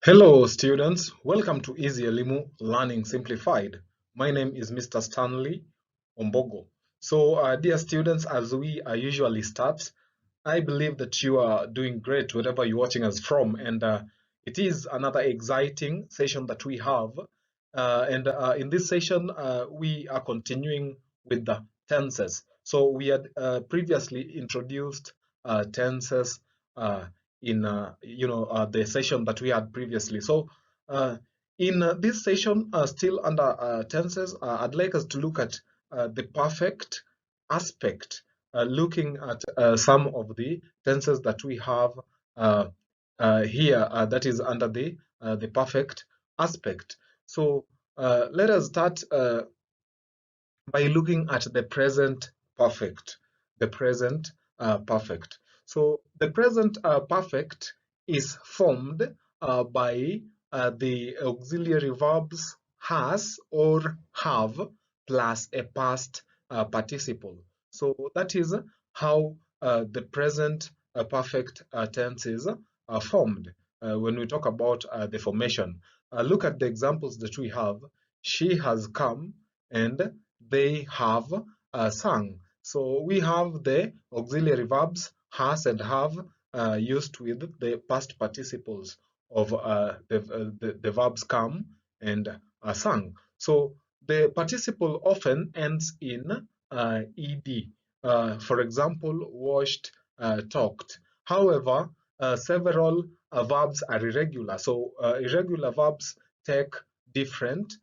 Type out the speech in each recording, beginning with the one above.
Hello students, welcome to Easy Elimu Learning Simplified. My name is Mr. Stanley Ombogo. So dear students, as we usually start, I believe that you are doing great wherever you're watching us from, and it is another exciting session that we have. In this session, we are continuing with the tenses. So we had previously introduced tenses in the session that we had previously. So in this session, still under tenses, I'd like us to look at the perfect aspect, looking at some of the tenses that we have here, that is under the perfect aspect. So let us start by looking at the present perfect. The present perfect. So the present perfect is formed by the auxiliary verbs has or have plus a past participle. So that is how the present perfect tenses are formed when we talk about the formation. Look at the examples that we have. She has come and they have sung. So we have the auxiliary verbs has and have used with the past participles of the verbs come and sung. So the participle often ends in ed. For example, watched, talked. However, several verbs are irregular. So irregular verbs take different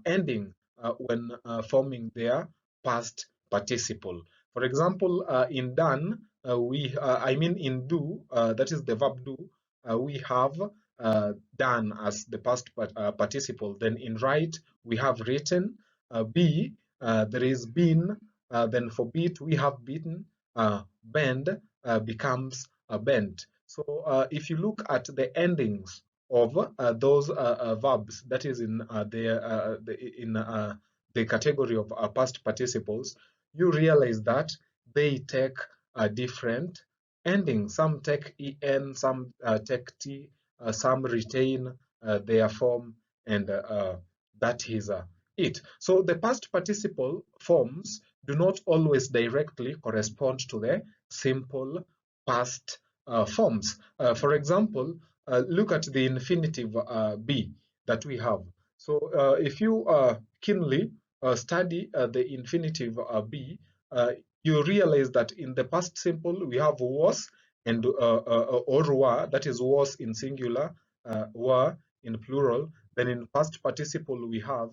ending when forming their past participle. For example, in done, in do, that is the verb do, we have done as the past participle. Then in write, we have written. Be, there is been. Then for beat, we have beaten. Bend becomes bent. So if you look at the endings of those verbs, that is in the category of past participles, you realize that they take a different ending. Some take en, some take t, some retain their form, and that is it. So the past participle forms do not always directly correspond to the simple past forms. For example, look at the infinitive be that we have. So if you keenly study the infinitive be, you realize that in the past simple we have was and or were, that is was in singular, were in plural. Then in past participle we have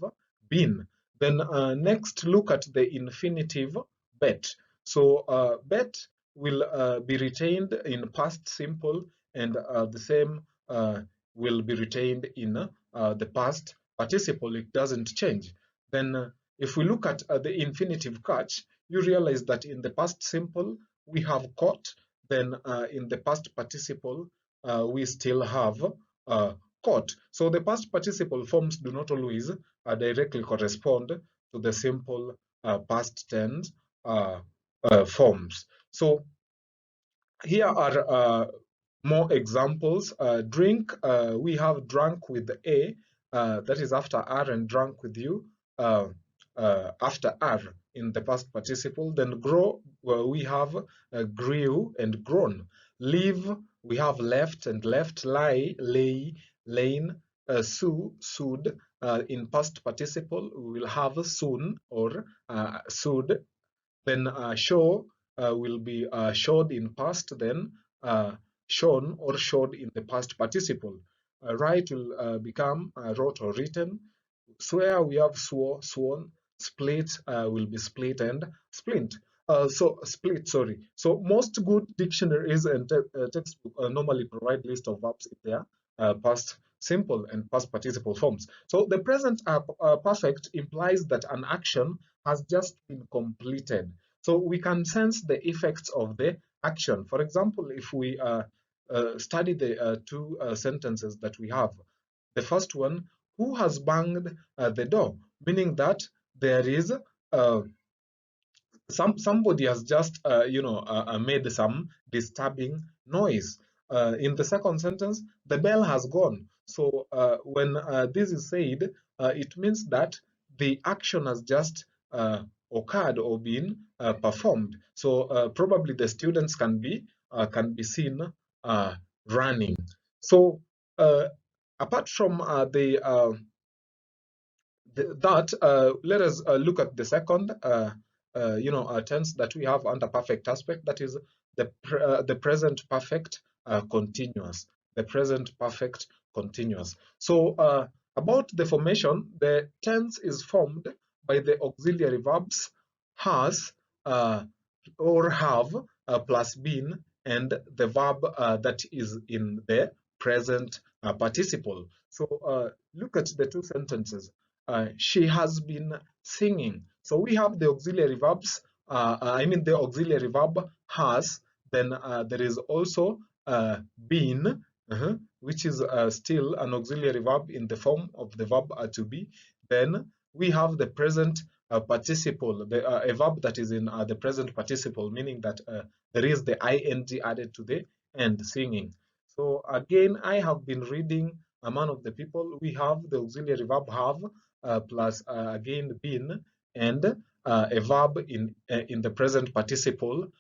been. Then next look at the infinitive bet. So bet will be retained in past simple, and the same will be retained in the past participle. It doesn't change. Then if we look at the infinitive catch, you realize that in the past simple we have caught. Then in the past participle we still have caught. So the past participle forms do not always directly correspond to the simple past tense forms. So here are more examples. Drink, we have drunk with a, that is after R, and drunk with you after R in the past participle. Then grow, we have grew and grown. Live, we have left and left. Lie, lay, lain. Sue, sued. In past participle, we will have soon or sued. Then show will be showed in past, then shown or showed in the past participle. Write will become wrote or written. Swear, we have swore, sworn. Split will be split and splint. So split, sorry. So most good dictionaries and textbook normally provide list of verbs in their past simple and past participle forms. So the present perfect implies that an action has just been completed. So we can sense the effects of the action. For example, if we study the two sentences that we have, the first one, who has banged the door? Meaning that there is somebody has just made some disturbing noise. in the second sentence, the bell has gone. So when this is said, it means that the action has just occurred or been performed. So probably the students can be seen running. So apart from that, let us look at the second tense that we have under perfect aspect, that is the present perfect continuous. The present perfect continuous. So about the formation, the tense is formed by the auxiliary verbs has or have plus been and the verb that is in the present participle. So look at the two sentences. She has been singing. So we have the auxiliary verbs. The auxiliary verb has. Then there is also been, which is still an auxiliary verb in the form of the verb to be. Then we have the present participle, a verb that is in the present participle, meaning that there is the ing added to the end, singing. So again, I have been reading a man of the people. We have the auxiliary verb have plus again been and a verb in the present participle,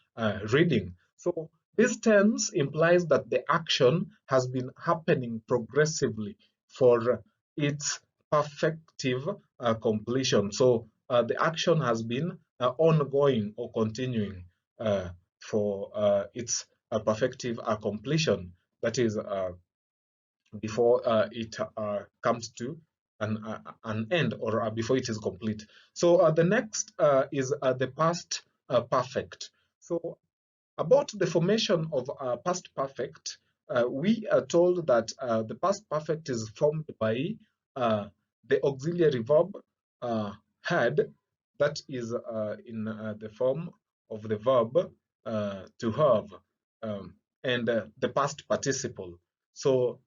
reading. So this tense implies that the action has been happening progressively for its perfective completion. So the action has been ongoing or continuing for its perfective completion. That is before it comes to an end, or before it is complete. So the next is the past perfect. So about the formation of past perfect, we are told that the past perfect is formed by the auxiliary verb had, that is in the form of the verb to have, and the past participle. So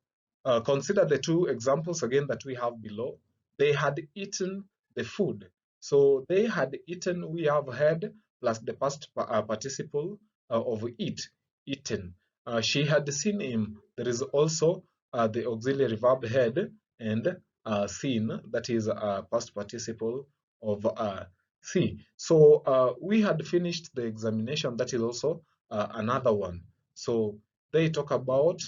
consider the two examples again that we have below. They had eaten the food. So they had eaten, we have had plus the past participle of eat, eaten. She had seen him. There is also the auxiliary verb had and seen, that is past participle of see. So we had finished the examination. That is also another one. So they talk about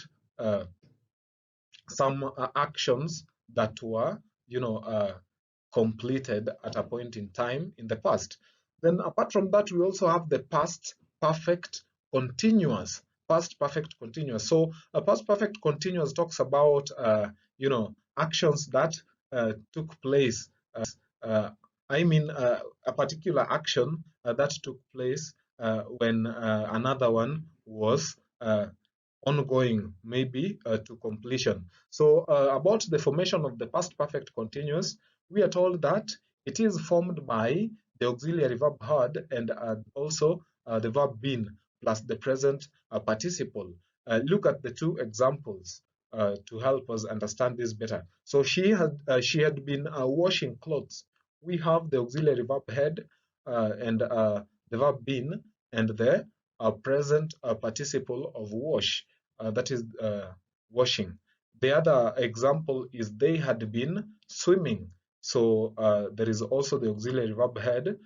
some actions that were, completed at a point in time in the past. Then apart from that, we also have the past perfect continuous. Past perfect continuous. So a past perfect continuous talks about, actions that took place. A particular action that took place when another one was ongoing, maybe to completion. So about the formation of the past perfect continuous, we are told that it is formed by the auxiliary verb had and also the verb been plus the present participle. Look at the two examples to help us understand this better. So she had been washing clothes. We have the auxiliary verb had and the verb been and the present participle of wash, that is washing. The other example is they had been swimming. So there is also the auxiliary verb had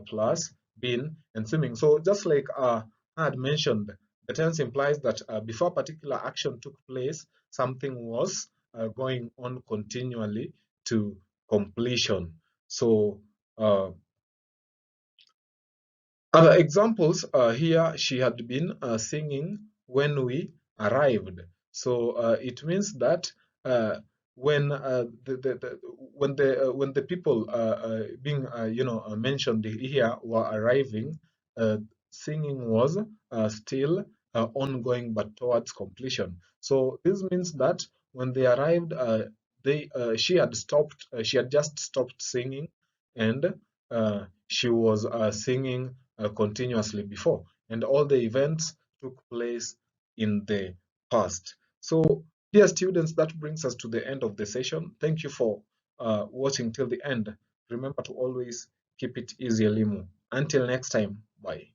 plus been and swimming. So just like I had mentioned, the tense implies that before a particular action took place, something was going on continually to completion. So other examples here, she had been singing when we arrived. So it means that when when the people being mentioned here were arriving, singing was still ongoing but towards completion. So this means that when they arrived, she had just stopped singing, and she was singing continuously before, and all the events took place in the past. So dear students, that brings us to the end of the session. Thank you for watching till the end. Remember to always keep it easy, Elimu. Until next time, bye.